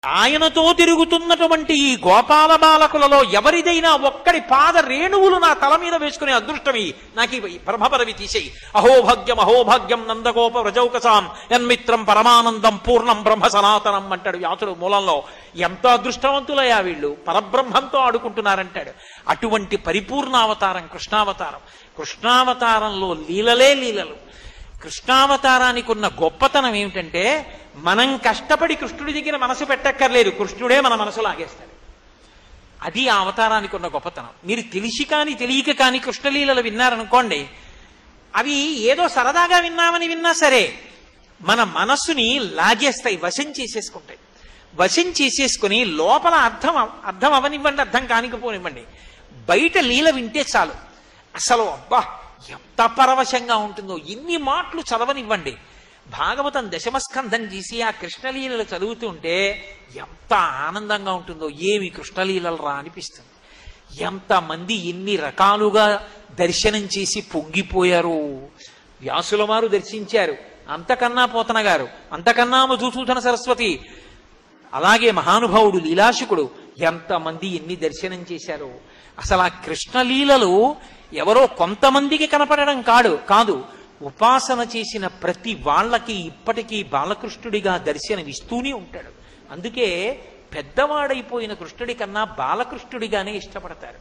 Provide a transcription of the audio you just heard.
ఆయనతో తిరుగుతున్నటువంటి ఈ గోపాల బాలకులలో ఎవరిదైనా ఒక్కడి పాద రేణువులు నా తల మీద వేసుకునే అదృష్టమి నాకు ఈ బ్రహ్మపదవి తీసేయి. అహోభాగ్యం నందగోప వ్రజౌకసాం యన్మిత్రం పరమానందం పూర్ణం బ్రహ్మ సనాతనం అంటాడు వ్యాసుడు మూలంలో. ఎంత అదృష్టవంతులయ్యా వీళ్ళు, పరబ్రహ్మంతో ఆడుకుంటున్నారంటాడు. అటువంటి పరిపూర్ణావతారం కృష్ణావతారం. కృష్ణావతారంలో లీలలే లీలలు. కృష్ణావతారానికి ఉన్న గొప్పతనం ఏమిటంటే, మనం కష్టపడి కృష్ణుడి దగ్గర మనసు పెట్టక్కర్లేదు, కృష్ణుడే మన మనసు లాగేస్తాడు. అది ఆ అవతారానికి ఉన్న గొప్పతనం. మీరు తెలిసి కానీ తెలియక కానీ కృష్ణలీలలు విన్నారనుకోండి, అవి ఏదో సరదాగా విన్నామని విన్నా సరే మన మనస్సుని లాగేస్తాయి, వశం చేసేసుకుంటాయి. వశం చేసేసుకుని లోపల అర్థం అవనివ్వండి, అర్థం కానికపోనివ్వండి, బయట లీల వింటే చాలు అసలు అబ్బా ఎంత పరవశంగా ఉంటుందో. ఎన్ని మాటలు చదవనివ్వండి, భాగవతం దశమస్కంధం చేసి ఆ కృష్ణలీలలు చదువుతుంటే ఎంత ఆనందంగా ఉంటుందో. ఏమి కృష్ణలీలలు రా అనిపిస్తుంది. ఎంతమంది ఎన్ని రకాలుగా దర్శనం చేసి పొంగిపోయారు. వ్యాసుల వారు దర్శించారు, అంతకన్నా పోతన గారు, అంతకన్నా మధుసూదన సరస్వతి, అలాగే మహానుభావుడు లీలాశుకుడు, ఎంతమంది ఎన్ని దర్శనం చేశారు. అసలు ఆ కృష్ణలీలలు ఎవరో కొంతమందికి కనపడడం కాదు, ఉపాసన చేసిన ప్రతి వాళ్ళకి ఇప్పటికీ బాలకృష్ణుడిగా దర్శనమిస్తూనే ఉంటాడు. అందుకే పెద్దవాడైపోయిన కృష్ణుడి కన్నా బాలకృష్ణుడిగానే ఇష్టపడతారు.